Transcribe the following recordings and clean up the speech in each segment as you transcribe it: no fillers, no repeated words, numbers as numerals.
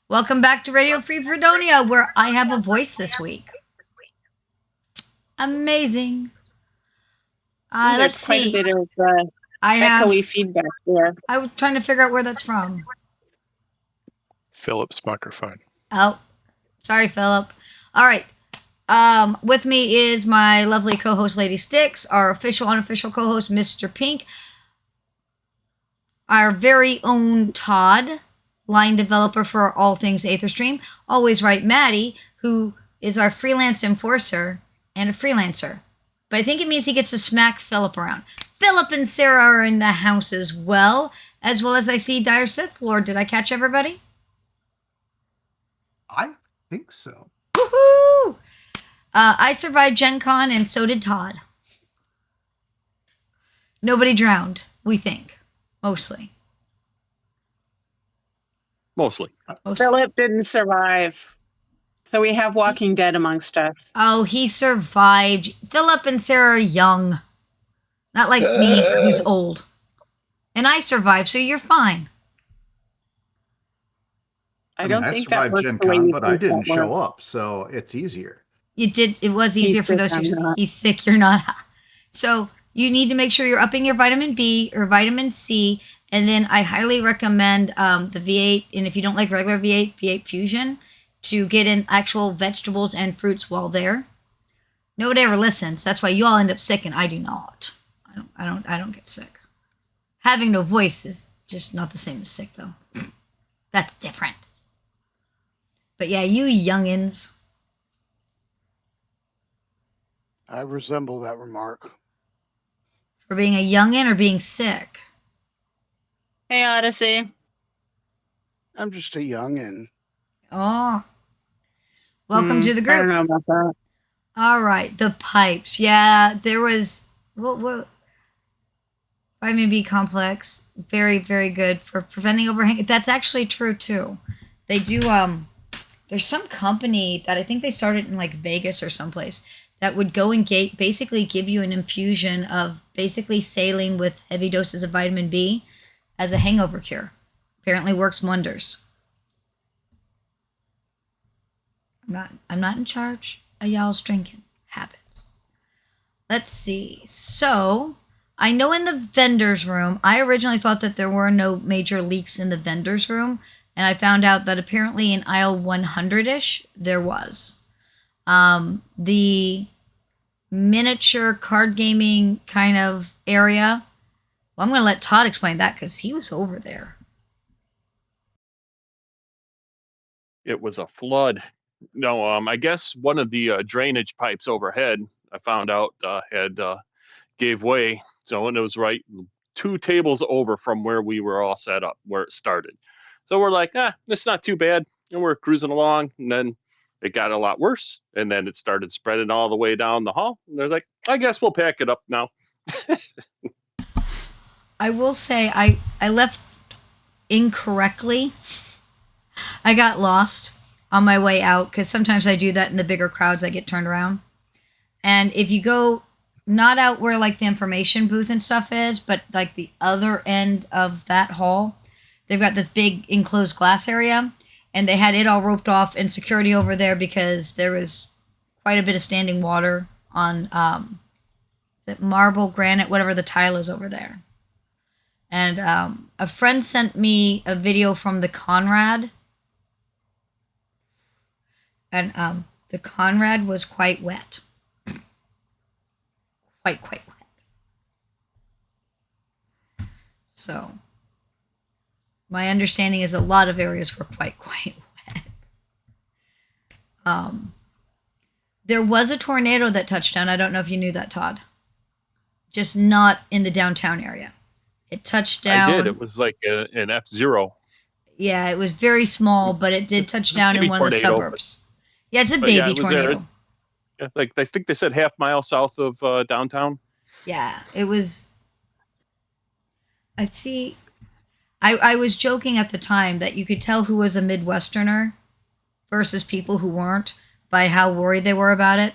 Welcome back to Radio Free Fredonia, where I have a voice this week. Amazing. There's Let's quite see. a bit of echoey feedback there. I was trying to figure out where that's from. Philip's microphone. Oh, sorry, Philip. All right. With me is my lovely co-host, Lady Styx, our official, unofficial co-host, Mr. Pink, our very own Todd, line developer for all things Aetherstream, Always Right Maddie, who is our freelance enforcer and a freelancer. But I think it means he gets to smack Philip around. Philip and Sarah are in the house as well as I see Dire Sith Lord. Did I catch everybody? I think so. Woohoo! I survived Gen Con, and so did Todd. Nobody drowned, we think. Mostly. Philip didn't survive. So we have Walking Dead amongst us. Oh, he survived. Philip and Sarah are young. Not like me, who's old. And I survived, so you're fine. I don't think that works Gen the way Con, you but think I didn't that show works. up, so it's easier. You did. It was easier for those who... He's sick, you're not. So you need to make sure you're upping your vitamin B or vitamin C. And then I highly recommend the V8. And if you don't like regular V8, V8 Fusion, to get in actual vegetables and fruits while there. Nobody ever listens. That's why you all end up sick and I do not. I don't get sick. Having no voice is just not the same as sick, though. That's different. But yeah, you youngins. I resemble that remark. For being a youngin or being sick? Hey, Odyssey. I'm just a youngin. Oh. Welcome to the group. I don't know about that. All right, the pipes. Yeah, there was... What? Vitamin B complex. Very, very good for preventing overhang. That's actually true, too. They do... There's some company that I think they started in, like, Vegas or someplace that would go and basically give you an infusion of basically saline with heavy doses of vitamin B as a hangover cure. Apparently works wonders. I'm not in charge of y'all's drinking habits. Let's see. So, I know in the vendor's room, I originally thought that there were no major leaks in the vendor's room, and I found out that apparently in aisle 100-ish, there was. The miniature card gaming kind of area. Well, I'm going to let Todd explain that because he was over there. It was a flood. No, I guess one of the drainage pipes overhead, I found out, had gave way. So it was right 2 tables over from where we were all set up, where it started. So we're like, it's not too bad. And we're cruising along. And then it got a lot worse. And then it started spreading all the way down the hall. And they're like, I guess we'll pack it up now. I will say I left incorrectly. I got lost on my way out because sometimes I do that in the bigger crowds. I get turned around. And if you go not out where like the information booth and stuff is, but like the other end of that hall, they've got this big enclosed glass area, and they had it all roped off and security over there because there was quite a bit of standing water on is it marble, granite, whatever the tile is over there. And a friend sent me a video from the Conrad, and the Conrad was quite wet. Quite wet. So, my understanding is a lot of areas were quite wet. There was a tornado that touched down. I don't know if you knew that, Todd. Just not in the downtown area. It touched down. I did. It was like an F0. Yeah, it was very small, but it did touch down in one of the suburbs. Yeah, it's a baby tornado. Yeah, like I think they said half mile south of downtown. Yeah, it was. I'd see. I was joking at the time that you could tell who was a Midwesterner versus people who weren't by how worried they were about it.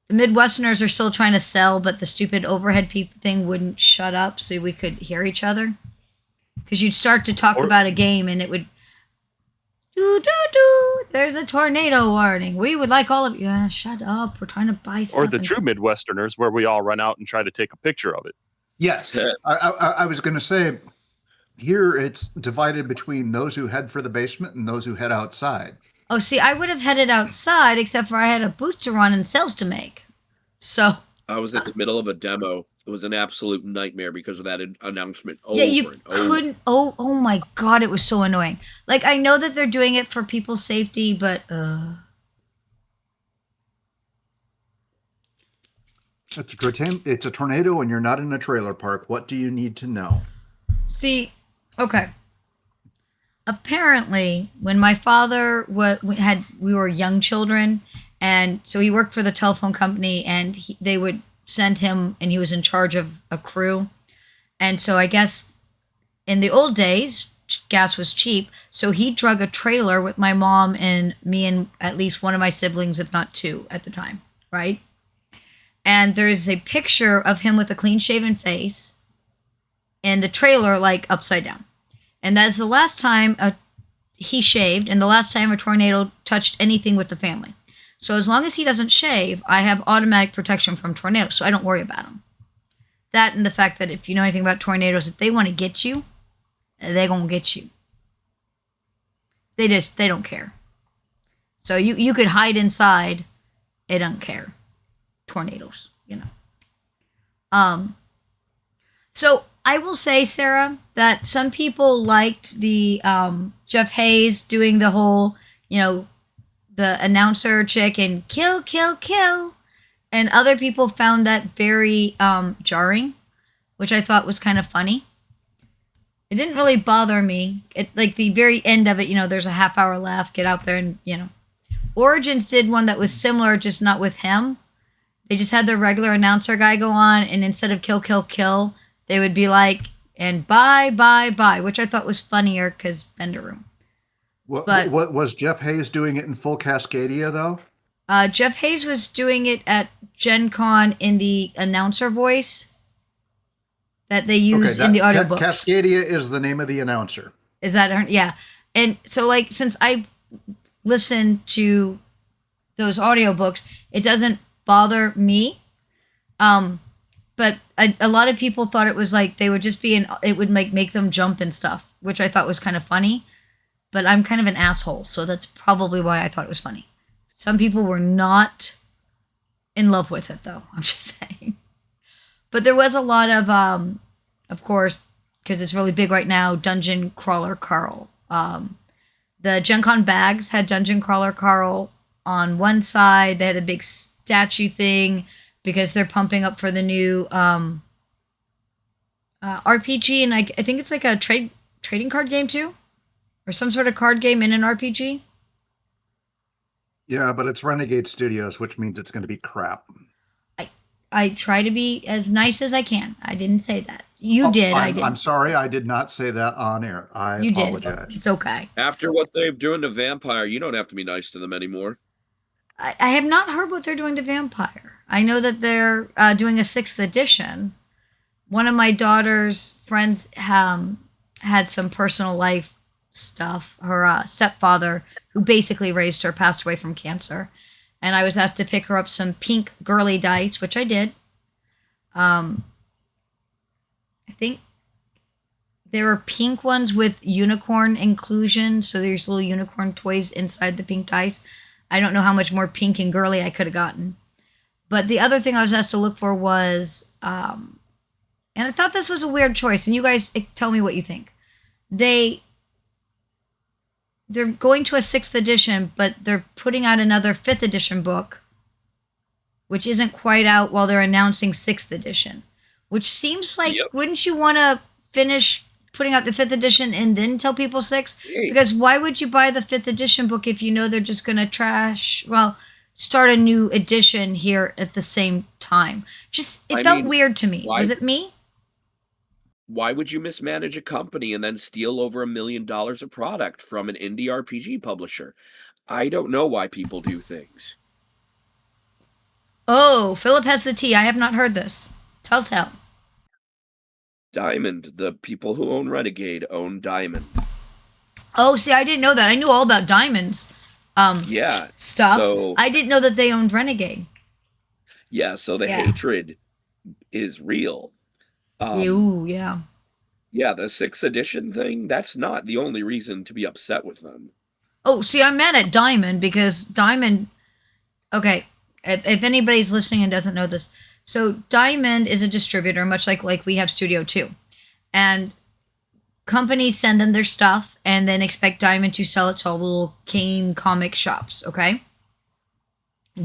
The Midwesterners are still trying to sell, but the stupid overhead thing wouldn't shut up so we could hear each other. Because you'd start to talk about a game and it would Do do do. There's a tornado warning. We would like all of you. Shut up. We're trying to buy stuff. Or the true Midwesterners, where we all run out and try to take a picture of it. Yes. I was going to say, here it's divided between those who head for the basement and those who head outside. Oh, see, I would have headed outside, except for I had a boot to run and sales to make. So I was in the middle of a demo. It was an absolute nightmare because of that announcement over yeah, you and over. couldn't. Oh my God, it was so annoying. Like, I know that they're doing it for people's safety, but It's a tornado and you're not in a trailer park. What do you need to know? see, okay. Apparently, when my father we were young children, and so he worked for the telephone company, and they would send him, and he was in charge of a crew. And so I guess in the old days, gas was cheap, so he drug a trailer with my mom and me and at least one of my siblings, if not two at the time, right? And there's a picture of him with a clean-shaven face and the trailer like upside down. And that's the last time he shaved and the last time a tornado touched anything with the family. So as long as he doesn't shave, I have automatic protection from tornadoes, so I don't worry about him. That and the fact that if you know anything about tornadoes, if they want to get you, they're going to get you. They don't care. So you could hide inside. It don't care. Tornadoes, you know. So I will say, Sarah, that some people liked the Jeff Hayes doing the whole, the announcer chick and kill, kill, kill. And other people found that very jarring, which I thought was kind of funny. It didn't really bother me. Like the very end of it, there's a half hour left. Get out there and, Origins did one that was similar, just not with him. They just had their regular announcer guy go on, and instead of kill, kill, kill, they would be like, and bye, bye, bye, which I thought was funnier because Bender Room. What was Jeff Hayes doing it in full Cascadia, though? Jeff Hayes was doing it at Gen Con in the announcer voice that they use in the audiobooks. Cascadia is the name of the announcer. Is that her? Yeah. And so, like, since I listened to those audiobooks, it doesn't bother me. But a lot of people thought it was like they would just be it would make them jump and stuff, which I thought was kind of funny. But I'm kind of an asshole, so that's probably why I thought it was funny. Some people were not in love with it, though. I'm just saying. But there was a lot of course, because it's really big right now, Dungeon Crawler Carl. The Gen Con bags had Dungeon Crawler Carl on one side. They had a big statue thing because they're pumping up for the new RPG, and I think it's like a trading card game too, or some sort of card game in an RPG. Yeah, but it's Renegade Studios, which means it's going to be crap. I try to be as nice as I can. I didn't say that. You did. I did. I'm sorry. I did not say that on air. I apologize. Did. It's okay. After what they've done to Vampire, you don't have to be nice to them anymore. I have not heard what they're doing to Vampire. I know that they're doing a 6th edition. One of my daughter's friends had some personal life stuff. Her stepfather, who basically raised her, passed away from cancer. And I was asked to pick her up some pink girly dice, which I did. I think there were pink ones with unicorn inclusion. So there's little unicorn toys inside the pink dice. I don't know how much more pink and girly I could have gotten. But the other thing I was asked to look for was, and I thought this was a weird choice, and you guys tell me what you think. They're going to a 6th edition, but they're putting out another 5th edition book, which isn't quite out while they're announcing 6th edition, which seems like, Wouldn't you want to finish putting out the 5th edition and then tell people 6th? Because why would you buy the 5th edition book if you know they're just going to start a new edition here at the same time? It felt weird to me. Was it me? Why would you mismanage a company and then steal over $1 million of product from an indie RPG publisher? I don't know why people do things. Oh, Philip has the tea. I have not heard this. Tell. Diamond. The people who own Renegade own Diamond. Oh, see, I didn't know that. I knew all about Diamond's Yeah. stuff. So I didn't know that they owned Renegade. yeah, so the Yeah. hatred is real. Um, Ooh, yeah. yeah, the 6th edition thing, that's not the only reason to be upset with them. Oh, see, I'm mad at Diamond because Diamond. Okay, if anybody's listening and doesn't know this, so Diamond is a distributor, much like we have Studio 2, and companies send them their stuff and then expect Diamond to sell it to all the little cane comic shops. Okay,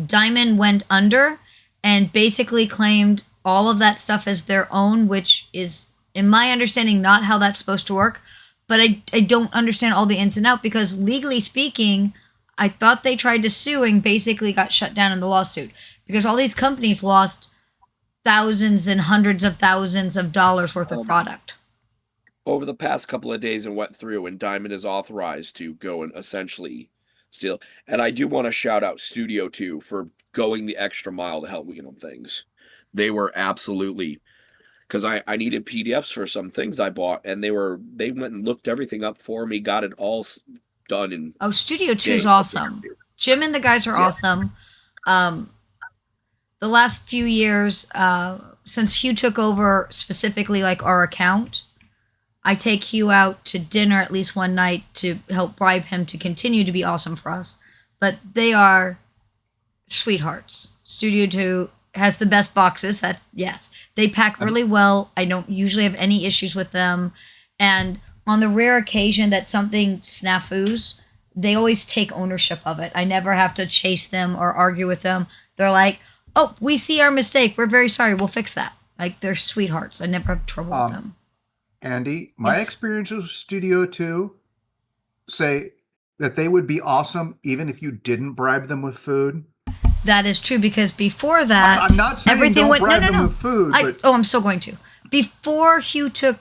Diamond went under and basically claimed all of that stuff as their own, which is, in my understanding, not how that's supposed to work. But I don't understand all the ins and out because legally speaking, I thought they tried to sue and basically got shut down in the lawsuit because all these companies lost thousands and hundreds of thousands of dollars worth of Um, product. over the past couple of days and went through, and Diamond is authorized to go and essentially steal. And I do want to shout out Studio 2 for going the extra mile to help me on things. They were absolutely, because I needed PDFs for some things I bought, and they went and looked everything up for me, got it all done in Oh, Studio 2 is days. awesome. Jim and the guys are Yeah. awesome. The last few years, since Hugh took over specifically like our account, I take Hugh out to dinner at least one night to help bribe him to continue to be awesome for us. But they are sweethearts. Studio 2 has the best boxes. That yes, they pack really well. I don't usually have any issues with them. And on the rare occasion that something snafus, they always take ownership of it. I never have to chase them or argue with them. They're like, "Oh, we see our mistake. We're very sorry. We'll fix that." Like they're sweethearts. I never have trouble with them. Andy, my Yes. experience with Studio 2 say that they would be awesome even if you didn't bribe them with food. That is true because before that, I'm not saying everything don't went bribe no, no, them no. with food, but I'm still going to. Before Hugh took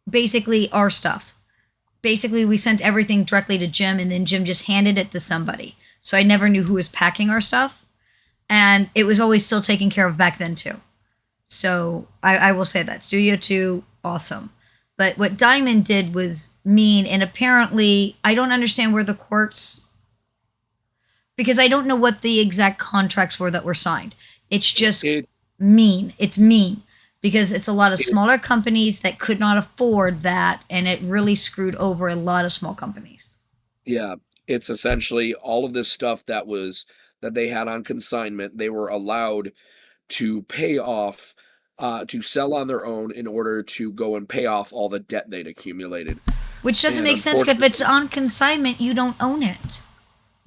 basically our stuff, basically we sent everything directly to Jim, and then Jim just handed it to somebody. So I never knew who was packing our stuff, and it was always still taken care of back then too. So I will say that Studio 2, awesome. But what Diamond did was mean, and apparently I don't understand where the courts, because I don't know what the exact contracts were that were signed. It's just It mean. It's mean because it's a lot of It- smaller companies that could not afford that, and it really screwed over a lot of small companies. yeah, it's essentially all of this stuff that they had on consignment. They were allowed to pay off, to sell on their own in order to go and pay off all the debt they'd accumulated. Which doesn't And make sense because if it's unfortunately, on consignment, you don't own it.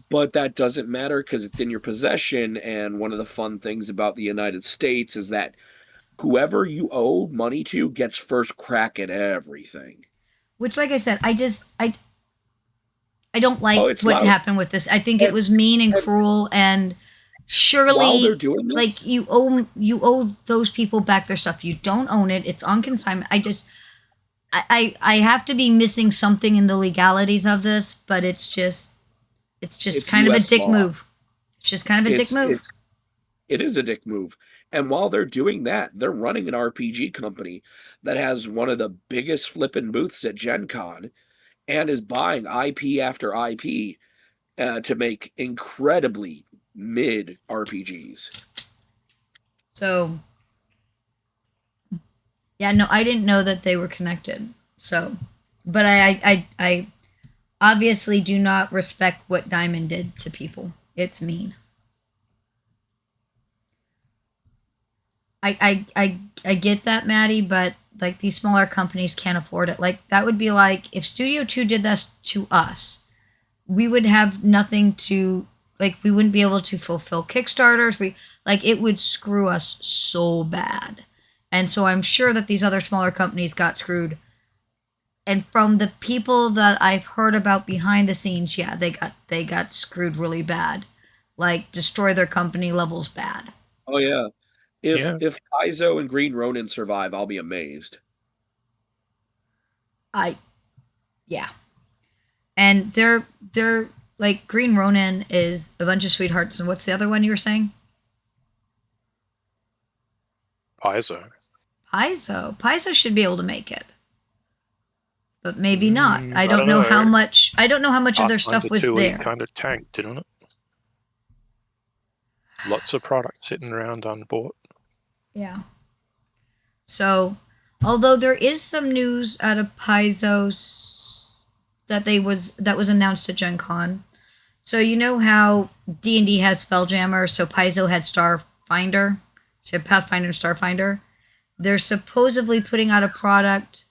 but that doesn't matter because it's in your possession. And one of the fun things about the United States is that whoever you owe money to gets first crack at everything. Which, like I said, I don't Oh, like it's what loud. happened with this. I think it was mean and And cruel, and while they're surely, doing this, like you owe those people back their stuff. You don't own it. It's on consignment. I have to be missing something in the legalities of this, but it's it's kind of a US dick law. move. It's just kind of a dick It's move. it is a dick move. And while they're doing that, they're running an RPG company that has one of the biggest flippin' booths at Gen Con and is buying IP after IP to make incredibly mid RPGs. So yeah, no, I didn't know that they were connected. So, but I obviously do not respect what Diamond did to people. It's mean. I get that, Maddie, but like these smaller companies can't afford it. Like that would be like if Studio 2 did this to us, we would have nothing to, like we wouldn't be able to fulfill Kickstarters. We like it would screw us so bad. And so I'm sure that these other smaller companies got screwed. And from the people that I've heard about behind the scenes, yeah, they got screwed really bad. Like destroy their company levels bad. Oh yeah. If Yeah. if Kaizo and Green Ronin survive, I'll be amazed. I yeah. And they're like Green Ronin is a bunch of sweethearts, and what's the other one you were saying? Paizo. Paizo. Paizo should be able to make it. but maybe not. I I don't don't know how know. much. I don't know how much of their stuff Pathfinder was 2E there. kind of tanked, didn't it? Lots of products sitting around unbought. Yeah. So, although there is some news out of Paizo that was announced at Gen Con. So you know how D&D has Spelljammer, so Paizo had Starfinder, so Pathfinder and Starfinder. They're supposedly putting out a product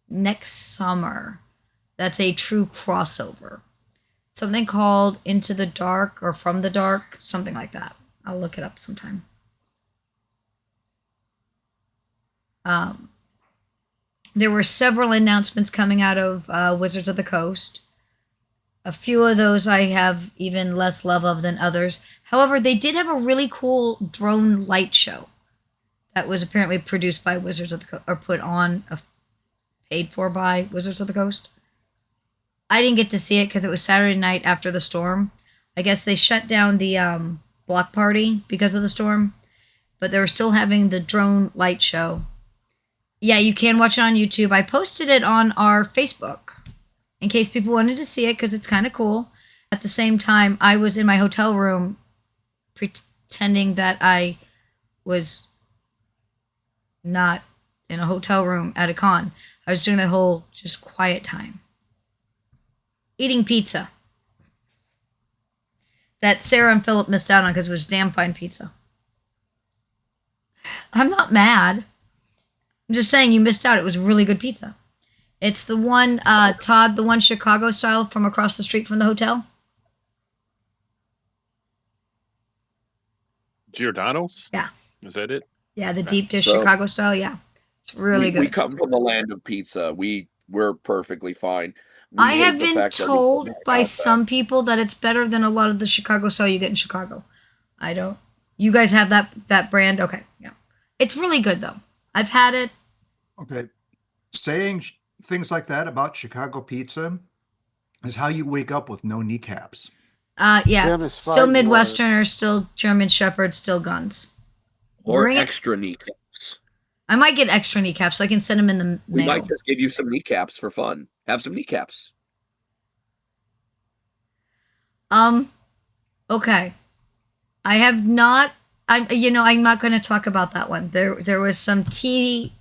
next summer that's a true crossover. Something called Into the Dark or From the Dark, something like that. I'll look it up sometime. There were several announcements coming out of Wizards of the Coast. A few of those I have even less love of than others. However, they did have a really cool drone light show that was apparently produced by Wizards of the Coast, or put on, paid for by Wizards of the Coast. I didn't get to see it because it was Saturday night after the storm. I guess they shut down the block party because of the storm, but they were still having the drone light show. Yeah, you can watch it on YouTube. I posted it on our Facebook in case people wanted to see it because it's kind of cool. At the same time, I was in my hotel room pretending that I was not in a hotel room at a con. I was doing that whole just quiet time. Eating pizza. That Sarah and Philip missed out on because it was damn fine pizza. I'm not mad. I'm just saying you missed out. It was really good pizza. It's the one, Todd, the one Chicago style from across the street from the hotel. Giordano's? Yeah. Is that it? Yeah, the deep dish So- Chicago style. Yeah. It's really We good. come from the land of pizza. We're perfectly fine. We I hate have the been fact that we told don't know by about that. some people that it's better than a lot of the Chicago style you get in Chicago. I don't. You guys have that brand? Okay. Yeah. It's really good though. I've had it. Okay. Saying things like that about Chicago pizza is how you wake up with no kneecaps. Yeah. Them is Still fighting Midwesterners, still German Shepherds, still guns. Or Bring it. extra kneecaps. I might get extra kneecaps so I can send them in the We mail. might just give you some kneecaps for fun. Have some kneecaps. Okay. I have not. I'm not going to talk about that one. There was some tea,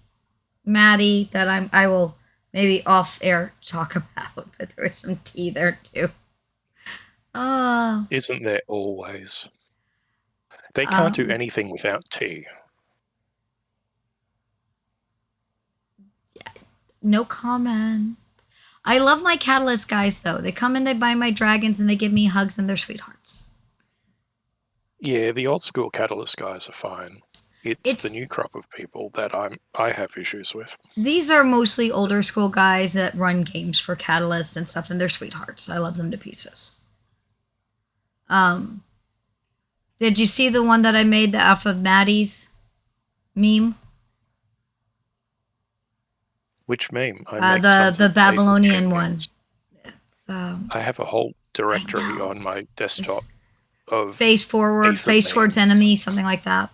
Maddie, that I will maybe off air talk about, but there was some tea there too. Oh. Isn't there always? They can't do anything without tea. No comment. I love my Catalyst guys though. They come in, they buy my dragons, and they give me hugs, and they're sweethearts. Yeah, the old school Catalyst guys are fine. It's the new crop of people that I have issues with. These are mostly older school guys that run games for Catalyst and stuff, and they're sweethearts. I love them to pieces. Did you see the one that I made off of Maddie's meme? Which meme? The Babylonian one. I have a whole directory on my desktop of face forward, face towards enemy, something like that.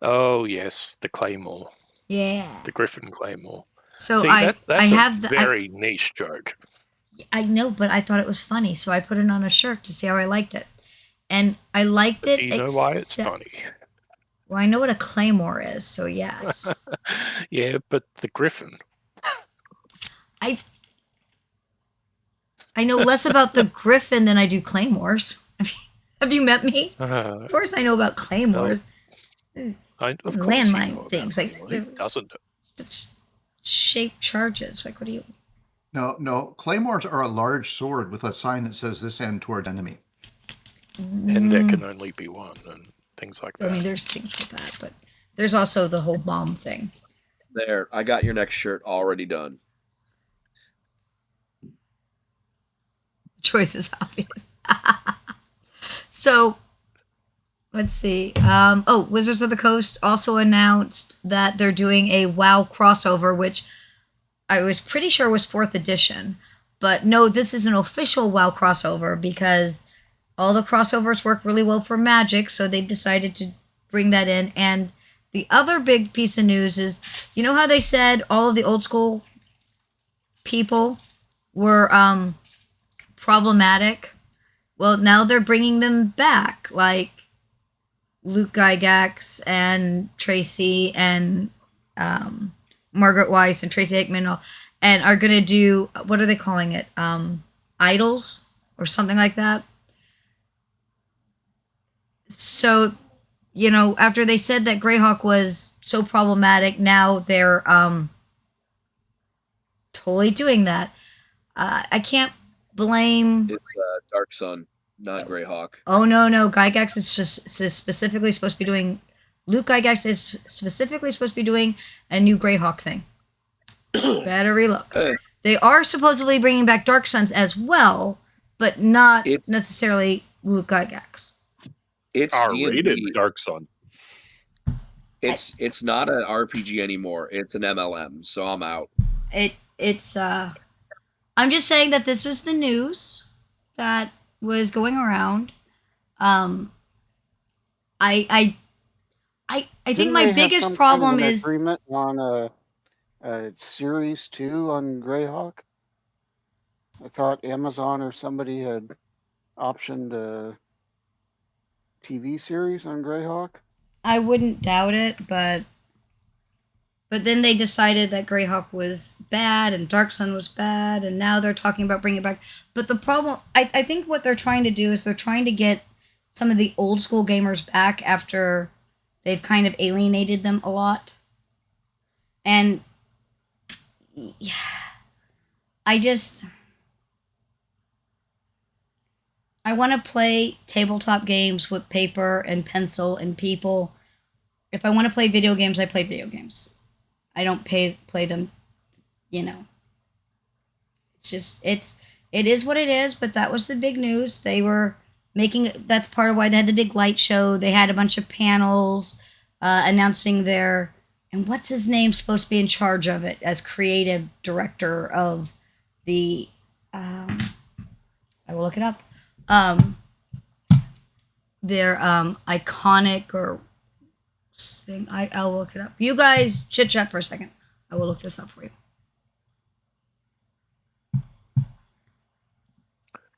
Oh yes, the Claymore. Yeah. The Griffin Claymore. So See, that's I have a very niche joke. I know, but I thought it was funny, so I put it on a shirt to see how I liked it. And I liked it. Do you know why it's funny? Well, I know what a claymore is, so yes. Yeah, but the Griffin. I know less about the Griffin than I do claymores. Have you met me? Of course I know about claymores. Of course landmine things. Like, doesn't shape charges. Like, what do you... No. Claymores are a large sword with a sign that says this end toward enemy. And there can only be one and things like that. I mean, there's things with that, but there's also the whole bomb thing. There, I got your next shirt already done. Choice is obvious. So, let's see. Wizards of the Coast also announced that they're doing a WoW crossover, which I was pretty sure was 4th edition. But no, this is an official WoW crossover because all the crossovers work really well for Magic, so they decided to bring that in. And the other big piece of news is, you know how they said all of the old school people were problematic. Well, now they're bringing them back, like Luke Gygax and Tracy and Margaret Weiss and Tracy Hickman, and are going to do, what are they calling it? Idols or something like that. So, you know, after they said that Greyhawk was so problematic, now they're totally doing that. I can't blame. It's Dark Sun, not Greyhawk. Oh no, Gygax is specifically supposed to be doing. Luke Gygax is specifically supposed to be doing a new Greyhawk thing. Better relook. They are supposedly bringing back Dark Suns as well, but not necessarily Luke Gygax. It's R-rated D&D. Dark Sun. It's not an RPG anymore. It's an MLM. So I'm out. It's I'm just saying that this was the news that was going around. I think my biggest problem is agreement on a series 2 on Greyhawk. I thought Amazon or somebody had optioned a TV series on Greyhawk. I wouldn't doubt it, but then they decided that Greyhawk was bad and Dark Sun was bad, and now they're talking about bringing it back. But the problem, I think what they're trying to do is they're trying to get some of the old school gamers back after they've kind of alienated them a lot. And yeah, I want to play tabletop games with paper and pencil and people. If I want to play video games, I play video games. I don't play them, you know. It's just, it is what it is, but that was the big news. They were making, that's part of why they had the big light show. They had a bunch of panels announcing their, and what's his name supposed to be in charge of it as creative director of the, I will look it up. Their iconic or thing. I'll look it up. You guys chit chat for a second. I will look this up for you.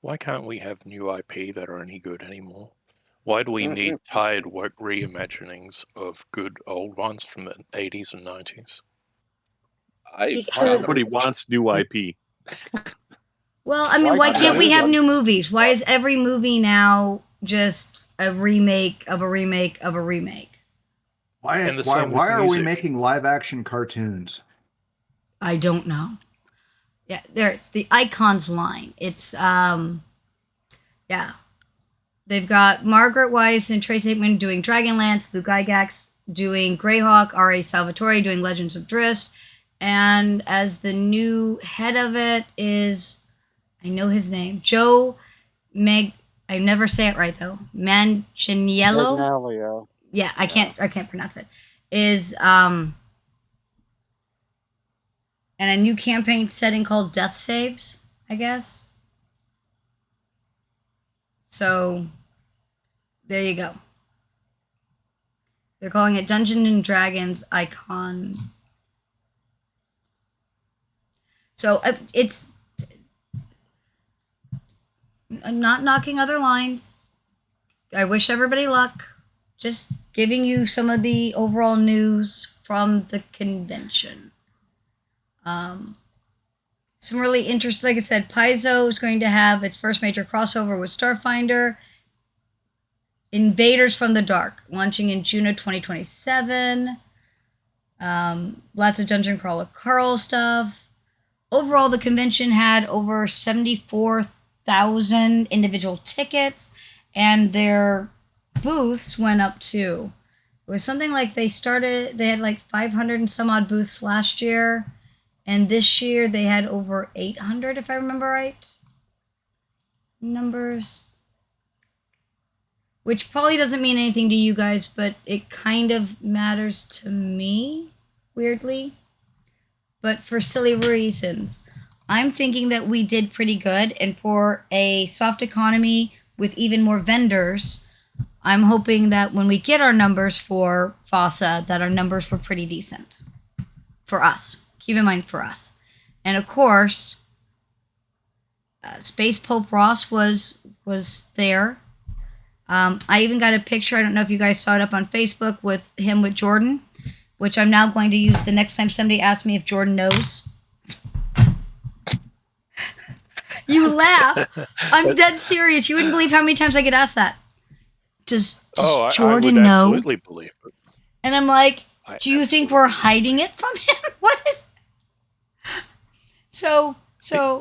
Why can't we have new IP that are any good anymore? Why do we need tired work reimaginings of good old ones from the 80s and 90s? Everybody wants new IP. Well, I mean, why can't we have new movies? Why is every movie now just a remake of a remake of a remake? Why are we making live action cartoons? I don't know. Yeah, there it's the Icons line. It's yeah. They've got Margaret Weiss and Tracy Hickman doing Dragonlance, Luke Gygax doing Greyhawk, R.A. Salvatore doing Legends of Drizzt, and as the new head of it is, I know his name, Joe I never say it right though. Manganiello. Yeah, I can't pronounce it. Is and a new campaign setting called Death Saves, I guess. So there you go. They're calling it Dungeons and Dragons Icon. So it's I'm not knocking other lines. I wish everybody luck. Just giving you some of the overall news from the convention. Some really interesting, like I said, Paizo is going to have its first major crossover with Starfinder. Invaders from the Dark, launching in June of 2027. Lots of Dungeon Crawler Carl stuff. Overall, the convention had over 74,000 individual tickets, and their booths went up too. It was something like they had like 500 and some odd booths last year, and this year they had over 800, if I remember right. Numbers. Which probably doesn't mean anything to you guys, but it kind of matters to me, weirdly. But for silly reasons. I'm thinking that we did pretty good, and for a soft economy with even more vendors, I'm hoping that when we get our numbers for FOSA, that our numbers were pretty decent. For us. Keep in mind, for us. And of course, Space Pope Ross was there. I even got a picture. I don't know if you guys saw it up on Facebook with him with Jordan, which I'm now going to use the next time somebody asks me if Jordan knows. You laugh. I'm dead serious. You wouldn't believe how many times I get asked that. Does I would Jordan know? absolutely believe it. And I'm like, I do you think absolutely we're believe hiding it from him? What is? So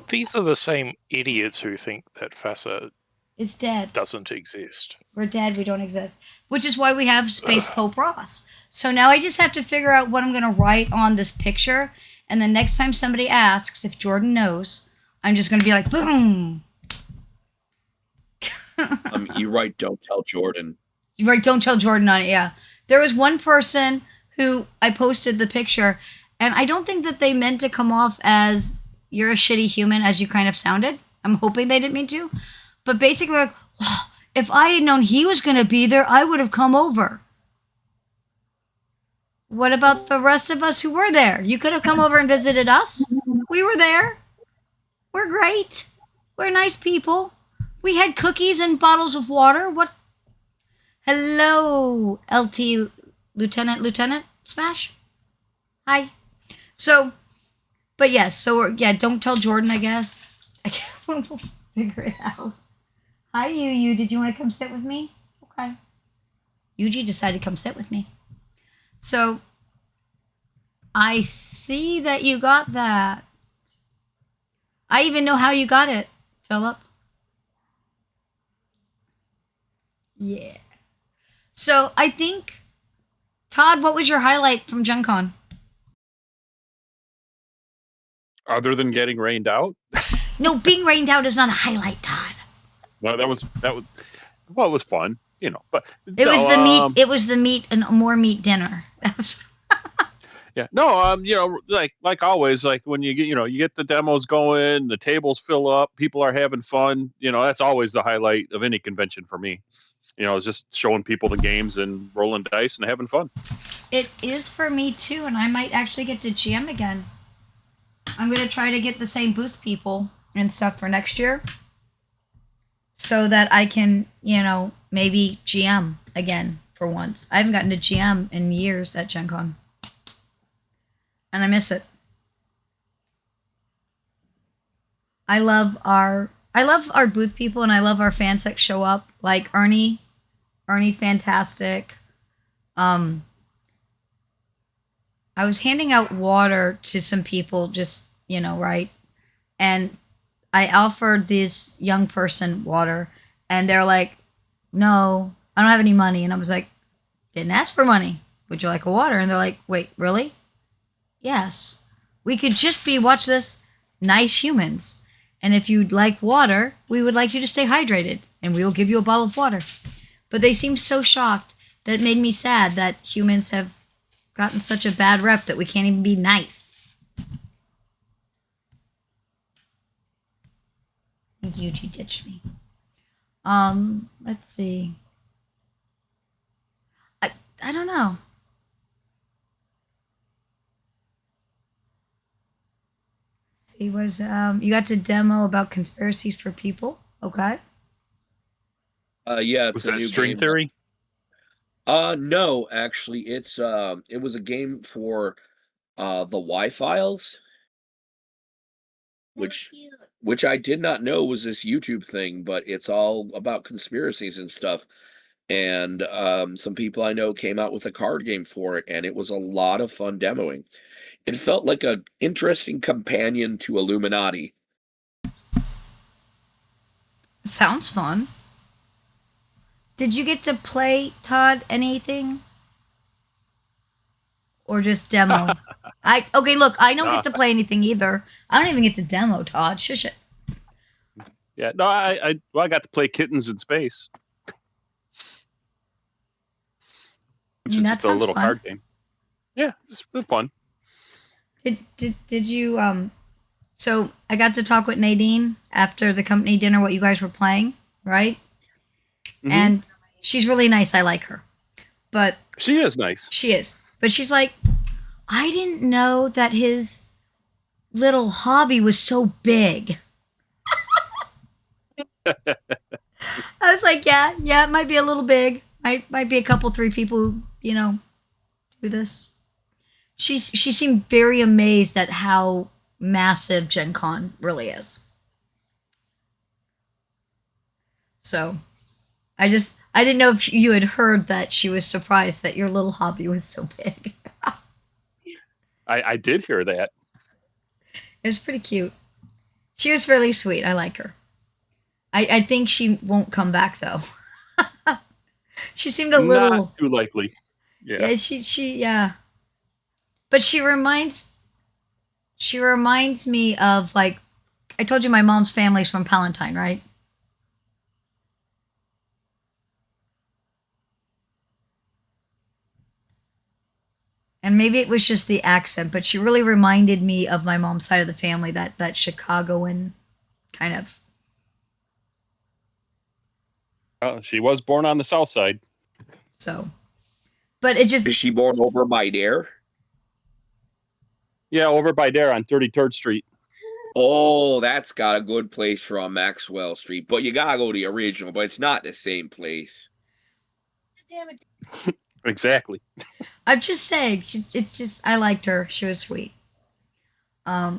These are the same idiots who think that FASA it's dead. doesn't exist. We're dead. We don't exist. Which is why we have Space Pope Ross. So now I just have to figure out what I'm going to write on this picture. And the next time somebody asks if Jordan knows, I'm just going to be like, boom. You write, don't tell Jordan. You write, don't tell Jordan on it. Yeah. There was one person who I posted the picture, and I don't think that they meant to come off as you're a shitty human as you kind of sounded. I'm hoping they didn't mean to. But basically, like, wow, if I had known he was going to be there, I would have come over. What about the rest of us who were there? You could have come over and visited us. We were there. We're great. We're nice people. We had cookies and bottles of water. What? Hello, LT Lieutenant Smash. Hi. So, but yes, so yeah, don't tell Jordan, I guess. I can't figure it out. Hi, Yu. Did you want to come sit with me? Okay. Yuji decided to come sit with me. So, I see that you got that. I even know how you got it, Philip. Yeah. So, I think, Todd, what was your highlight from Gen Con? Other than getting rained out? No, being rained out is not a highlight, Todd. No, that was well, it was fun, but It was the meat. It was the meat and more meat dinner. yeah, no, like always, like when you get the demos going, the tables fill up, people are having fun. That's always the highlight of any convention for me. It's just showing people the games and rolling dice and having fun. It is for me too, and I might actually get to GM again. I'm gonna try to get the same booth people and stuff for next year, so that I can, maybe GM again for once. I haven't gotten to GM in years at Gen Con, and I miss it. I love our booth people, and I love our fans that show up. Like Ernie. Ernie's fantastic. I was handing out water to some people, just, right? And I offered this young person water, and they're like, no, I don't have any money. And I was like, didn't ask for money. Would you like a water? And they're like, wait, really? Yes. We could just be, watch this, nice humans. And if you'd like water, we would like you to stay hydrated, and we will give you a bottle of water. But they seemed so shocked that it made me sad that humans have gotten such a bad rep that we can't even be nice. I think Yuji ditched me. Let's see. I don't know. Let's see, what is you got to demo about conspiracies for people? Okay. Yeah, it's Was a that new string game. theory? No, actually, it was a game for the Y-Files, which I did not know was this YouTube thing, but it's all about conspiracies and stuff. And some people I know came out with a card game for it, and it was a lot of fun demoing. It felt like an interesting companion to Illuminati. Sounds fun. Did you get to play, Todd, anything? Or just demo? Okay, look, I don't get to play anything either. I don't even get to demo, Todd. Shush it. Yeah, no, I got to play Kittens in Space, which is That just a sounds little fun. card game. Yeah, it's fun. Did you so I got to talk with Nadine after the company dinner what you guys were playing, right? Mhm. And she's really nice. I like her. But She is nice. she is. But she's like, I didn't know that his little hobby was so big. I was like, yeah, it might be a little big. Might be a couple, 3 people who, do this. She seemed very amazed at how massive Gen Con really is. So I didn't know if you had heard that she was surprised that your little hobby was so big. I did hear that. It was pretty cute. She was fairly sweet. I like her. I think she won't come back though. She seemed a Not little. too likely. Yeah. Yeah, yeah. But she reminds me of, like, I told you my mom's family's from Palatine, right? And maybe it was just the accent, but she really reminded me of my mom's side of the family, that Chicagoan kind of. She was born on the south side. So, but it Is just. she born over by there? Yeah, over by there on 33rd Street. Oh, that's got a good place from Maxwell Street, but you gotta go to the original, but it's not the same place. Damn it. Exactly. I'm just saying, it's just, I liked her. She was sweet. Yeah.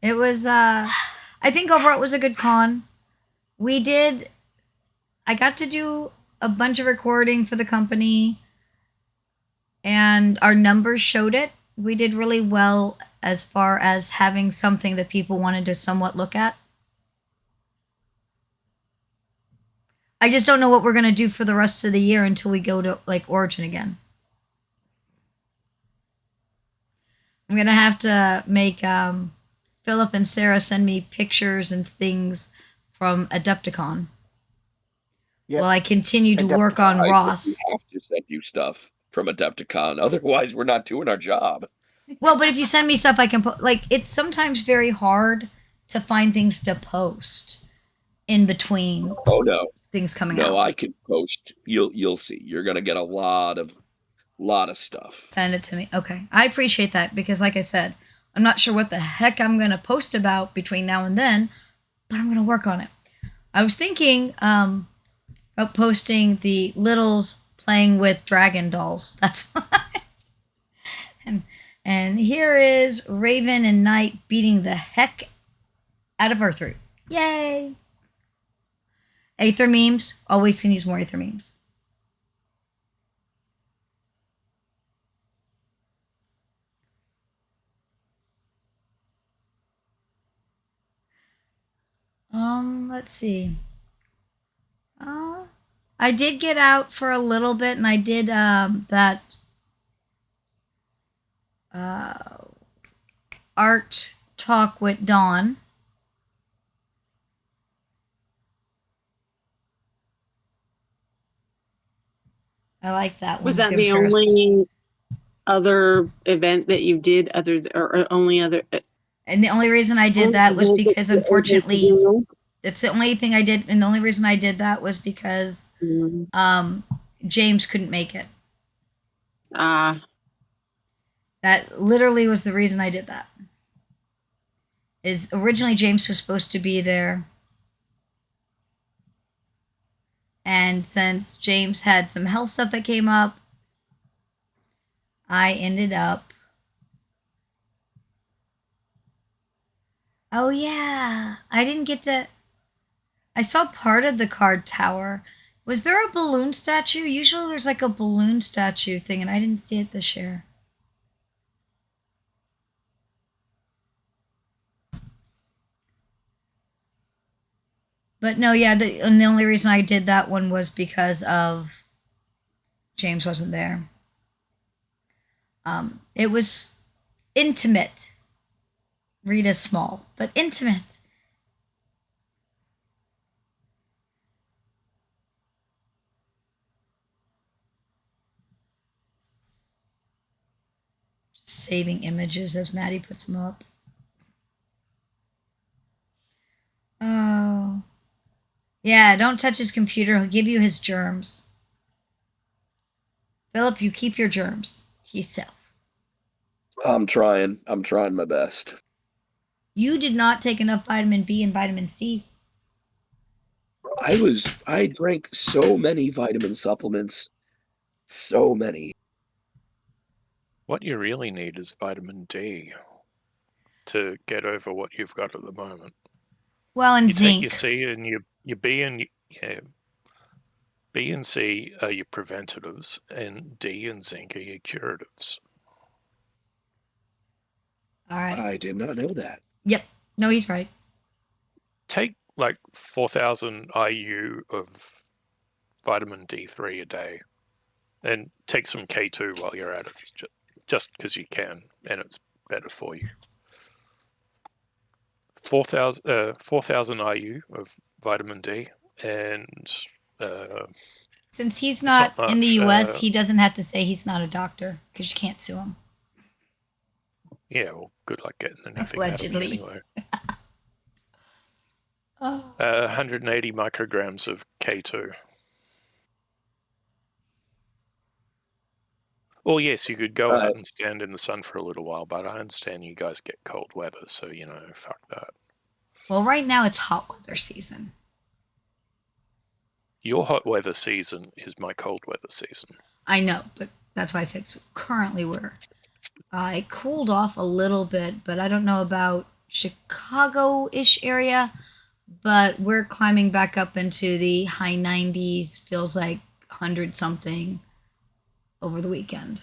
It was, I think overall it was a good con. I got to do a bunch of recording for the company, and our numbers showed it. We did really well as far as having something that people wanted to somewhat look at. I just don't know what we're going to do for the rest of the year until we go to, like, Origin again. I'm going to have to make Philip and Sarah send me pictures and things from Adepticon. Yep. While I continue to work on We Ross. have to send you stuff from Adepticon, otherwise we're not doing our job. Well, but if you send me stuff, I can like, it's sometimes very hard to find things to post in between. Oh no, things coming out. no, I can post. You'll see. You're gonna get a lot of stuff. Send it to me. Okay, I appreciate that, because, like I said, I'm not sure what the heck I'm gonna post about between now and then, but I'm gonna work on it. I was thinking about posting the littles playing with dragon dolls. That's and here is Raven and Knight beating the heck out of Earthroot. Yay! Aether memes. Always can use more Aether memes. Let's see. I did get out for a little bit, and I did that art talk with Dawn. I like that one. Was that the only other event that you did, or only other? And the only reason I did that was because, unfortunately, it's the only thing I did, and the only reason I did that was because James couldn't make it. That literally was the reason I did that. Is originally James was supposed to be there, and since James had some health stuff that came up, I ended up. Oh yeah, I didn't get to. I saw part of the card tower. Was there a balloon statue? Usually there's like a balloon statue thing, and I didn't see it this year. But no, yeah, and the only reason I did that one was because of James wasn't there. It was intimate. Rita's small, but intimate. Saving images as Maddie puts them up. Oh. Yeah, don't touch his computer. He'll give you his germs. Philip, you keep your germs to yourself. I'm trying. I'm trying my best. You did not take enough vitamin B and vitamin C. I drank so many vitamin supplements. So many. What you really need is vitamin D to get over what you've got at the moment. Well, and You take your zinc. C and your B and B and C are your preventatives, and D and zinc are your curatives. All right. I did not know that. Yep. No, he's right. Take like 4,000 IU of vitamin D3 a day, and take some K2 while you're at it, just because you can, and it's better for you. 4,000 IU of vitamin D, and Since he's not in the much. U.S., he doesn't have to say he's not a doctor because you can't sue him. Yeah, well, good luck getting anything out of me Allegedly. anyway. Oh. 180 micrograms of K2. Well, yes, you could go out and stand in the sun for a little while, but I understand you guys get cold weather, so, fuck that. Well, right now it's hot weather season. Your hot weather season is my cold weather season. I know, but that's why I said so currently I cooled off a little bit, but I don't know about Chicago-ish area, but we're climbing back up into the high 90s, feels like 100 something over the weekend.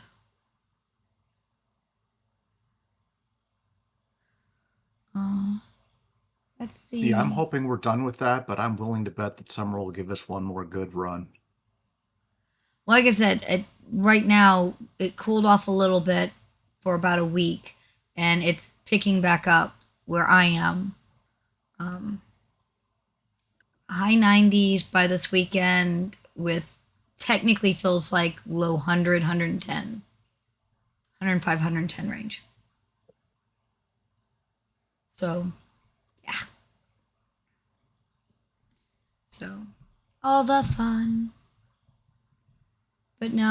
Let's see. Yeah, I'm hoping we're done with that, but I'm willing to bet that summer will give us one more good run. Like I said, right now it cooled off a little bit for about a week, and it's picking back up where I am. High 90s by this weekend with technically feels like low 100, 110, 105, 110 range. So, yeah. So, all the fun. But no,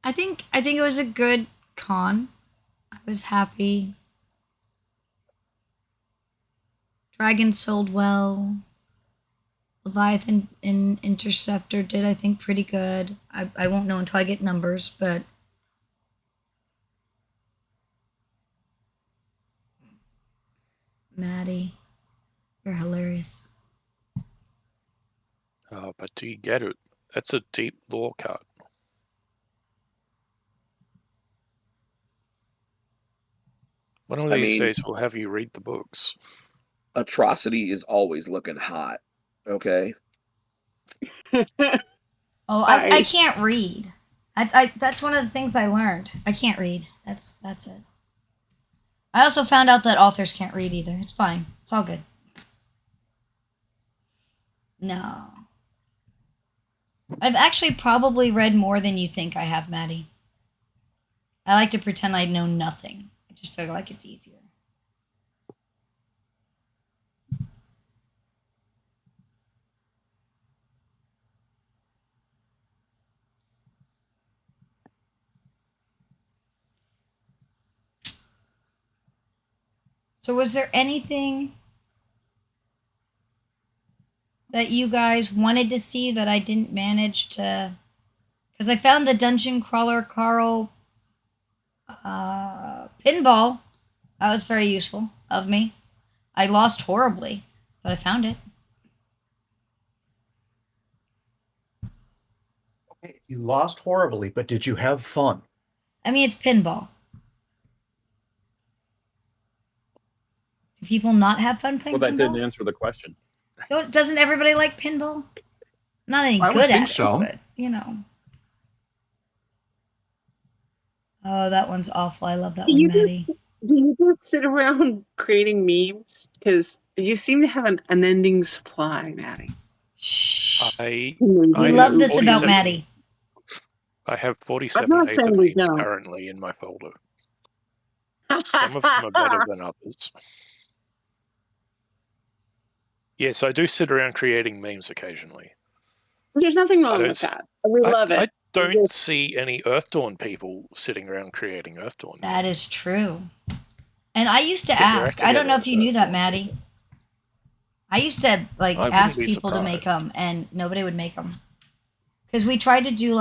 I think it was a good con. I was happy. Dragon sold well. Leviathan and Interceptor did, I think, pretty good. I won't know until I get numbers, but Maddie, you're hilarious. But do you get it? That's a deep lore cut. One of these days we'll have you read the books. Atrocity is always looking hot. Okay. Oh, I can't read. I that's one of the things I learned. I can't read. That's it. I also found out that authors can't read either. It's fine. It's all good. No. I've actually probably read more than you think I have, Maddie. I like to pretend I know nothing. I just feel like it's easier. So was there anything that you guys wanted to see that I didn't manage to? Because I found the Dungeon Crawler Carl pinball. That was very useful of me. I lost horribly, but I found it. You lost horribly, but did you have fun? I mean, it's pinball. Do people not have fun playing Well, that pinball? didn't answer the question. Doesn't everybody like pinball? Not any I would good think at so. it, but Oh, that one's awful. I love that one, Maddie. Do you just sit around creating memes? Because you seem to have an unending supply, Maddie. Shh. I We have love this about 47 Maddie. I have I'm 47 not Aether saying we memes don't. currently in my folder. Some of them are better than others. Yes, I do sit around creating memes occasionally. There's nothing wrong with that. We love it. don't see any Earthdawn people sitting around creating Earthdawn. That is true. And I used to Get your ask. act I don't know together, if you knew that, Earthdawn Maddie. people. I used to I wouldn't ask be people to make surprised. them, and nobody would make them. Because we tried to do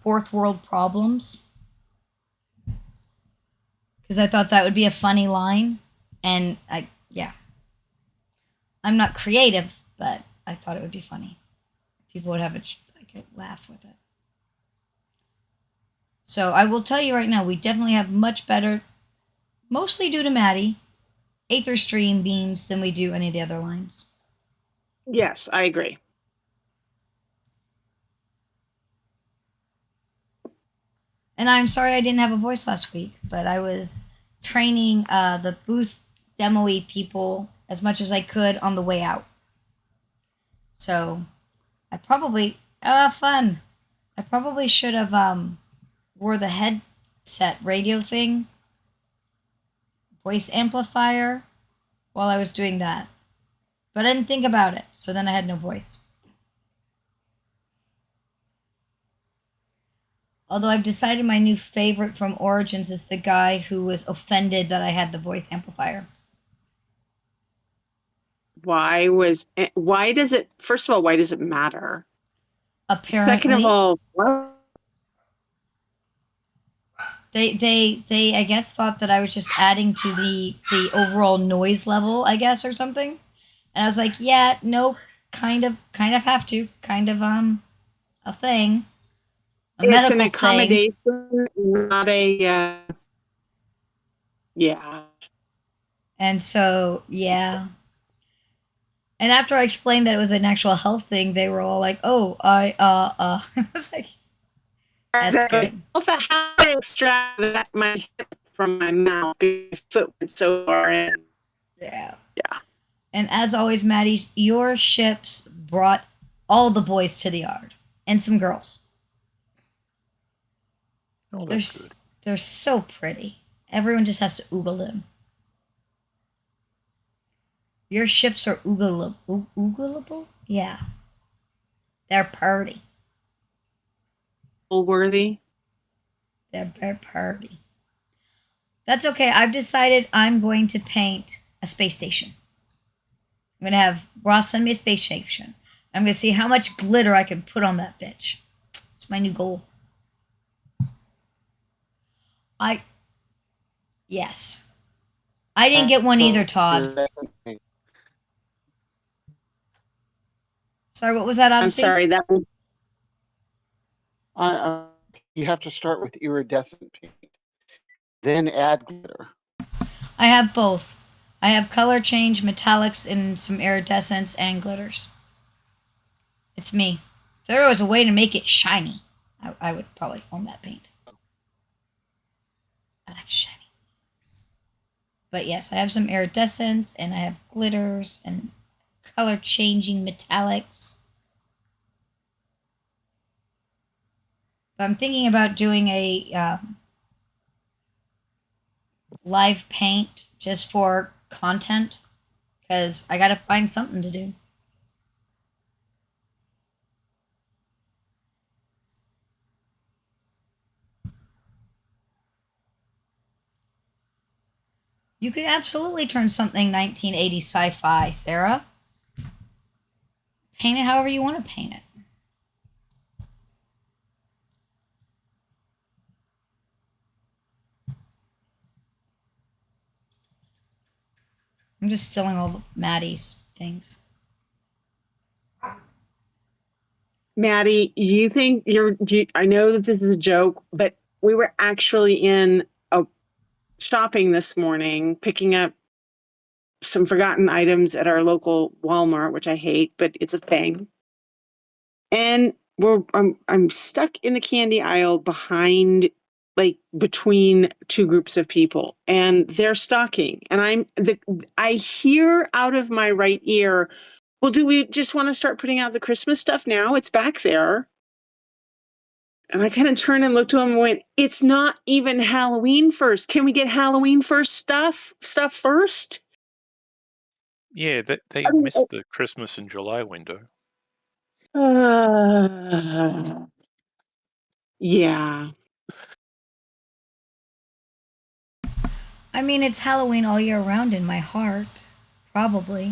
fourth world problems. Because I thought that would be a funny line, and I'm not creative, but I thought it would be funny. People would have a laugh with it. So I will tell you right now, we definitely have much better, mostly due to Maddie, Aether Stream beams than we do any of the other lines. Yes, I agree. And I'm sorry I didn't have a voice last week, but I was training the booth demo-y people as much as I could on the way out. So I probably fun. I probably should have wore the headset radio thing, voice amplifier, while I was doing that. But I didn't think about it, so then I had no voice. Although I've decided my new favorite from Origins is the guy who was offended that I had the voice amplifier. Why does it, first of all, why does it matter? Apparently, Second of all, they I guess thought that I was just adding to the overall noise level, I guess, or something. And I was like, yeah, nope, kind of have to, a thing, a it's an medical thing. accommodation, not a yeah. And so, yeah. And after I explained that it was an actual health thing, they were all like, "Oh, I was like, that's Exactly. good." If I had to extract that my hip from my mouth, my foot went so far in. Yeah. Yeah. And as always, Maddie, your ships brought all the boys to the yard and some girls. Oh, that's good. They're so pretty. Everyone just has to oogle them. Your ships are oogleable? Yeah. They're pretty. Worthy. They're very pretty. That's okay. I've decided I'm going to paint a space station. I'm going to have Ross send me a space station. I'm going to see how much glitter I can put on that bitch. It's my new goal. Yes. I didn't get one either, Todd. Sorry, what was that, I'm Odyssey? sorry, that was You have to start with iridescent paint, then add glitter. I have both. I have color change, metallics, and some iridescence and glitters. It's me. If there was a way to make it shiny, I would probably own that paint. I like shiny. But yes, I have some iridescence and I have glitters and color changing metallics. But I'm thinking about doing a live paint just for content because I got to find something to do. You could absolutely turn something 1980s sci-fi, Sarah. Paint it however you want to paint it. I'm just stealing all of Maddie's things. Maddie, you think I know that this is a joke, but we were actually in a shopping this morning, picking up some forgotten items at our local Walmart, which I hate, but it's a thing. And I'm stuck in the candy aisle behind, like between two groups of people, and they're stocking. And I hear out of my right ear, well, do we just want to start putting out the Christmas stuff now? It's back there. And I kind of turned and looked to him and went, it's not even Halloween first. Can we get Halloween first stuff first? Yeah, they missed the Christmas in July window. Yeah. I mean, it's Halloween all year round in my heart. Probably.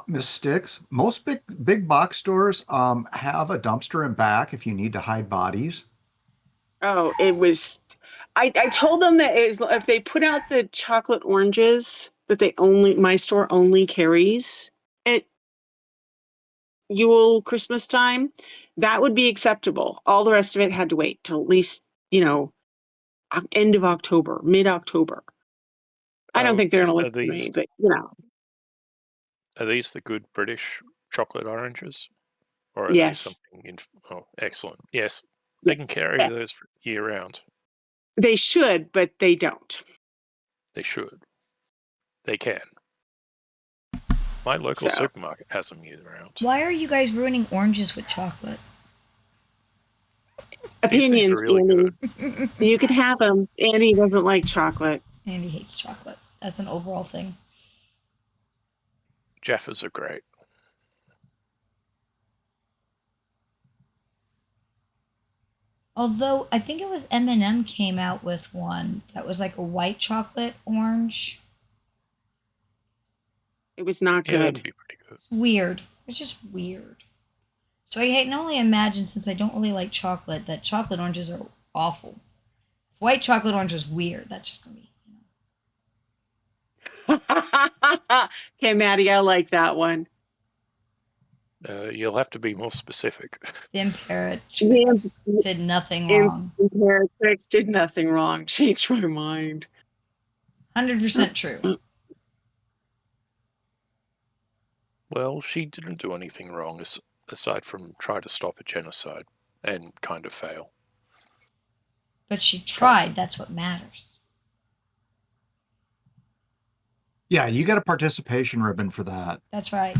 Miss Sticks, most big box stores have a dumpster in back if you need to hide bodies. Oh, it was. I told them that if they put out the chocolate oranges that my store only carries at Yule Christmas time, that would be acceptable. All the rest of it had to wait till at least, end of October, mid-October. I don't think they're going to Are listen to me, these but are these the good British chocolate oranges, or are they yes, something in? Oh, excellent. Yes, yeah, they can carry yeah. those year round. They should, but they don't. They should. They can. My local So supermarket has them year round. Why are you guys ruining oranges with chocolate? These things are opinions, really Andy. good. You can have them. Andy doesn't like chocolate. Andy hates chocolate. That's an overall thing. Jaffas are great. Although I think it was M&M came out with one that was like a white chocolate orange. It was not Yeah, that'd good. be pretty good. Weird. It's just weird. So I can only imagine, since I don't really like chocolate, that chocolate oranges are awful. If white chocolate orange was weird, that's just gonna be. Okay, Maddie, I like that one. You'll have to be more specific. The The Imperatrix did nothing Im- wrong. Imperatrix did nothing wrong. Changed my mind. 100% true. Well, she didn't do anything wrong aside from try to stop a genocide and kind of fail. But she Kind tried. of. That's what matters. Yeah, you get a participation ribbon for that. That's right.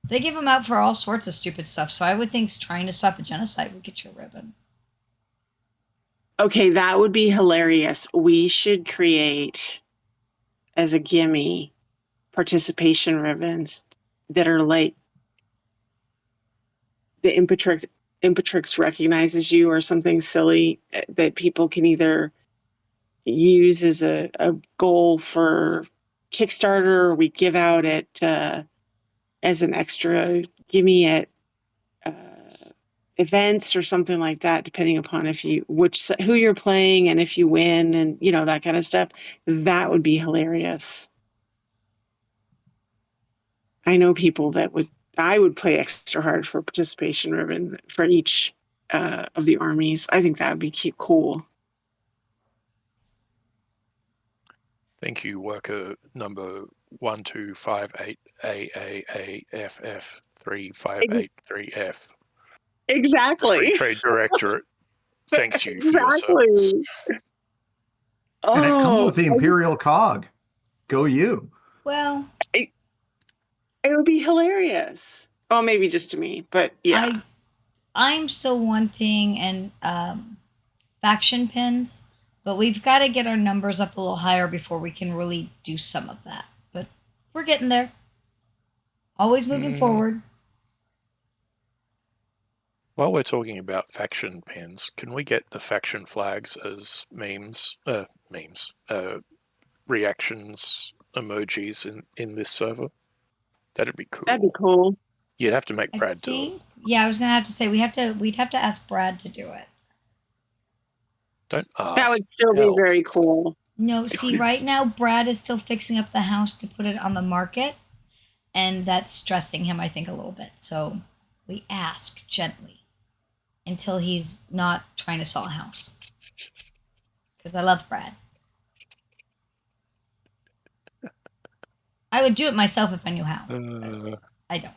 They give them out for all sorts of stupid stuff, so I would think trying to stop a genocide would get you a ribbon. Okay, that would be hilarious. We should create, as a gimme, participation ribbons that are like the Impetrix recognizes you or something silly that people can either use as a goal for Kickstarter, or we give out at as an extra gimme at uh, events or something like that, depending upon who you're playing and if you win and that kind of stuff. That would be hilarious. I know people I would play extra hard for participation ribbon for each of the armies. I think that would be cool. Thank you, worker number 1258AAAFF3583F. The Free Exactly. Trade Directorate thanks you for your service. Exactly. And it comes Oh, with the Imperial Cog. Go you. Well, it would be hilarious. Oh, maybe just to me, but yeah. I'm still wanting an faction pins, but we've got to get our numbers up a little higher before we can really do some of that. But we're getting there. Always moving forward. While we're talking about faction pins, can we get the faction flags as reactions, emojis in this server? That'd be That'd be cool. cool. You'd have to make I Brad do it. think. Yeah, I was gonna have to say we'd have to ask Brad to do it. Don't ask. That would still be Tell. very cool. No, see, right now Brad is still fixing up the house to put it on the market, and that's stressing him, I think, a little bit. So we ask gently until he's not trying to sell a house. Because I love Brad. I would do it myself if I knew how. But I don't.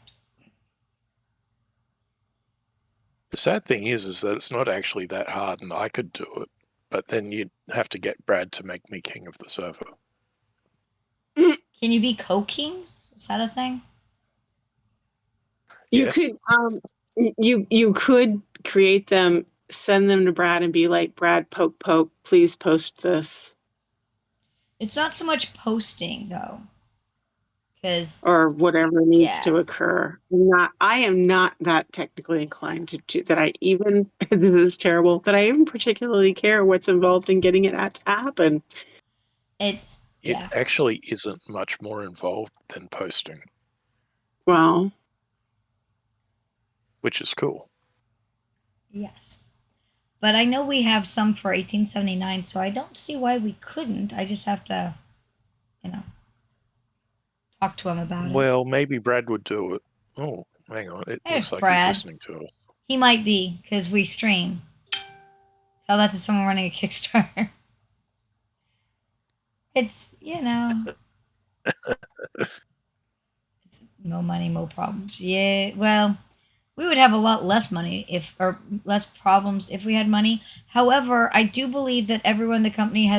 The sad thing is that it's not actually that hard, and I could do it. But then you'd have to get Brad to make me king of the server. Can you be co-kings? Is that a thing? You Yes. could you could create them, send them to Brad and be like, Brad, poke, please post this. It's not so much posting though. because or whatever needs to yeah, occur. I am not that technically inclined to that I even this is terrible that I even particularly care what's involved in getting it to happen. it's It yeah. actually isn't much more involved than posting, Well, which is cool. Yes. But I know we have some for 1879, so I don't see why we couldn't. I just have to, you know, talk to him about it. Well, maybe Brad would do it. Oh, hang on. It There's looks like he's Brad. listening to us. He might be, because we stream. Tell that to someone running a Kickstarter. It's, it's no money, no problems. Yeah, well, we would have a lot less money or less problems if we had money. However, I do believe that everyone in the company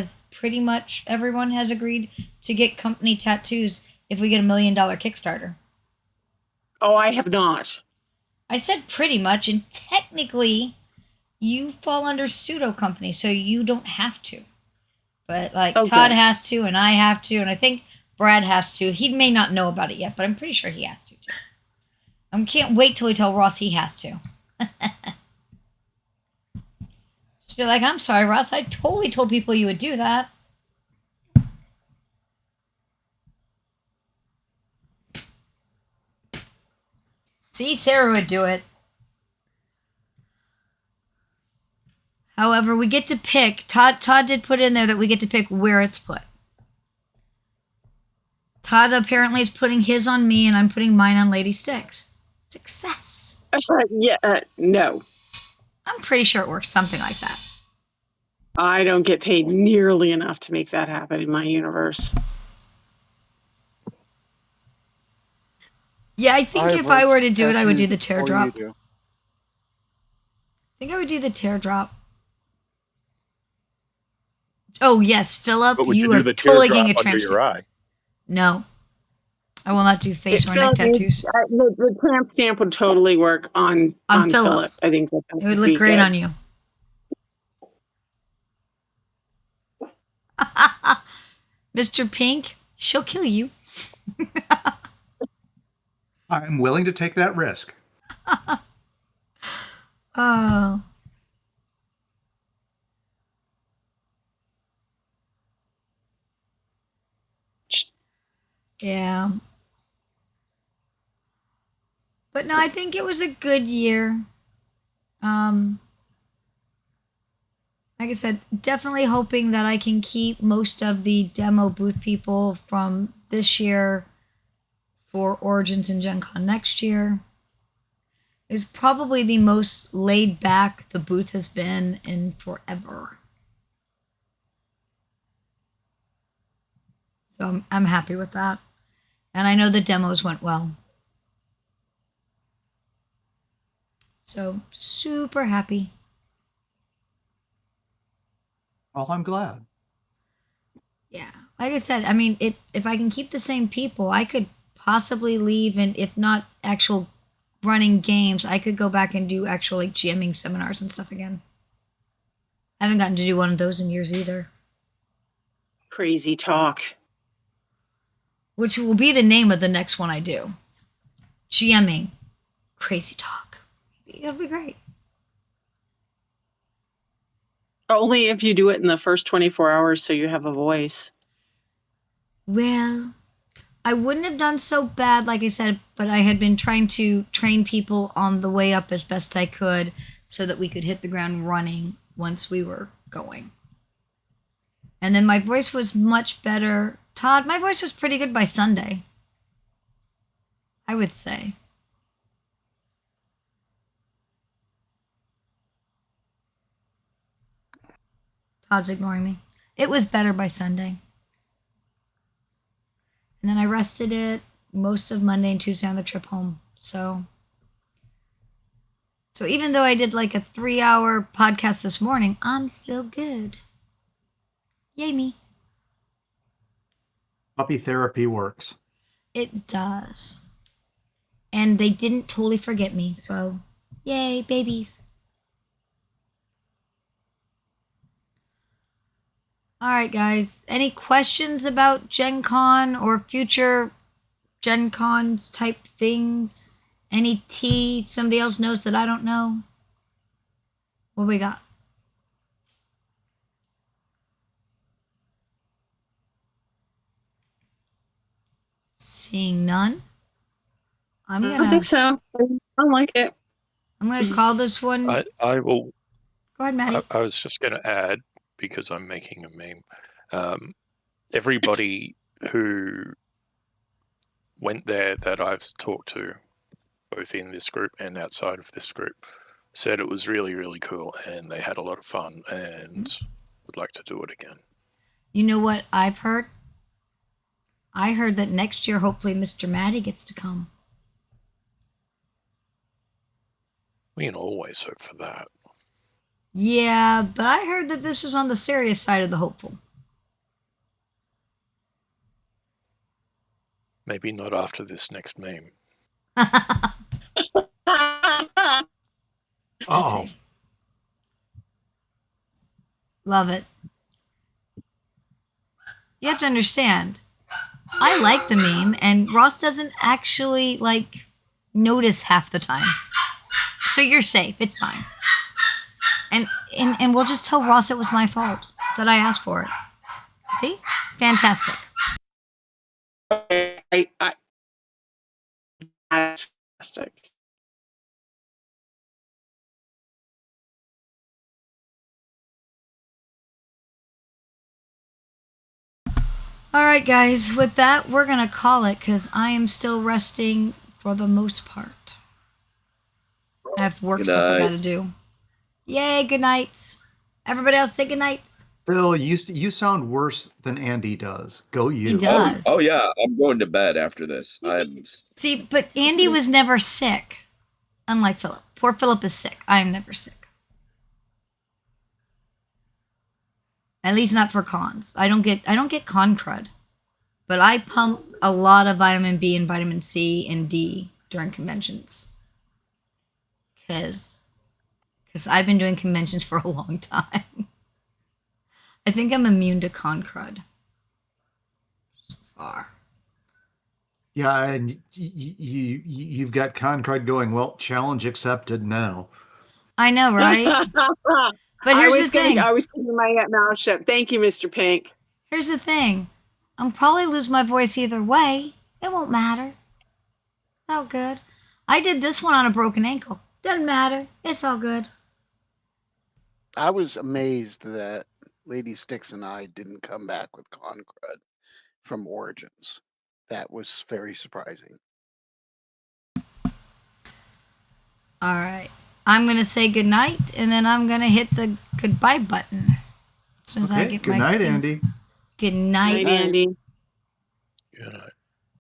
everyone has agreed to get company tattoos if we get $1 million Kickstarter. oh, I have not. I said pretty much, and technically, you fall under pseudo company, so you don't have to. But like Oh, Todd good. has to, and I have to, and I think Brad has to. He may not know about it yet, but I'm pretty sure he has to too. I can't wait till we tell Ross he has to. Just be like, I'm sorry, Ross. I totally told people you would do that. See, Sarah would do it. However, we get to pick. Todd did put in there that we get to pick where it's put. Todd apparently is putting his on me, and I'm putting mine on Lady Sticks. Success. Yeah, no. I'm pretty sure it works something like that. I don't get paid nearly enough to make that happen in my universe. Yeah, I think if I were to do it, I would do the Before you teardrop. do. I think I would do the teardrop. Oh, yes, Philip, But would you you do are the totally teardrop getting a under tramp your eye? No, I will not do face or neck Philip needs, tattoos. the tramp stamp would totally work on On Philip. Philip. I think that It would would look be great good. on you. Mr. Pink, she'll kill you. I'm willing to take that risk. Oh. Yeah. But no, I think it was a good year. Like I said, definitely hoping that I can keep most of the demo booth people from this year for Origins and Gen Con next year. Is probably the most laid back the booth has been in forever. So I'm happy with that. And I know the demos went well. So super happy. Well, I'm glad. Yeah. Like I said, I mean, if I can keep the same people, I could possibly leave, and if not actual running games, I could go back and do actual like GMing seminars and stuff again. I haven't gotten to do one of those in years either. Crazy talk. Which will be the name of the next one I do. GMing. Crazy talk. It'll be great. Only if you do it in the first 24 hours so you have a voice. Well, I wouldn't have done so bad, like I said, but I had been trying to train people on the way up as best I could so that we could hit the ground running once we were going. And then my voice was much better. Todd, my voice was pretty good by Sunday, I would say. Todd's ignoring me. It was better by Sunday. And then I rested it most of Monday and Tuesday on the trip home. So even though I did like a 3-hour podcast this morning, I'm still good. Yay me. Puppy therapy works. It does. And they didn't totally forget me. So yay, babies. All right, guys. Any questions about Gen Con or future Gen Cons type things? Any tea somebody else knows that I don't know? What we got? Seeing none. I'm I don't think gonna so. I don't like it. call this one. I will. Go ahead, Maddie. I was just going to add, because I'm making a meme. Everybody who went there that I've talked to, both in this group and outside of this group, said it was really, really cool and they had a lot of fun and would like to do it again. You know what I've heard? I heard that next year, hopefully, Mr. Maddie gets to come. We can always hope for that. Yeah, but I heard that this is on the serious side of the hopeful. Maybe not after this next meme. Let's Oh, see. Love it. You have to understand, I like the meme, and Ross doesn't actually, like, notice half the time. So you're safe. It's fine. And we'll just tell Ross it was my fault that I asked for it. See? Fantastic. That's fantastic. All right, guys. With that, we're going to call it because I am still resting for the most part. I have work Good stuff I night. got to do. Yay, good nights. Everybody else say good nights. Phil, you sound worse than Andy does. Go you. He does. Oh yeah, I'm going to bed after this. I'm See, but Andy was never sick. Unlike Philip. Poor Philip is sick. I am never sick. At least not for cons. I don't get con crud. But I pump a lot of vitamin B and vitamin C and D during conventions. Cause I've been doing conventions for a long time. I think I'm immune to con crud. So far. Yeah, and you've got Concrete going, well, challenge accepted now. I know, right? But here's the thing. I was keeping my mouth shut. Thank you, Mr. Pink. Here's the thing. I'll probably lose my voice either way. It won't matter. It's all good. I did this one on a broken ankle. Doesn't matter. It's all good. I was amazed that Lady Styx and I didn't come back with Concrud from Origins. That was very surprising. All right. I'm going to say goodnight, and then I'm going to hit the goodbye button. As soon as I Okay, get good my night, thing. Andy. Good night. Night, Andy. Good night.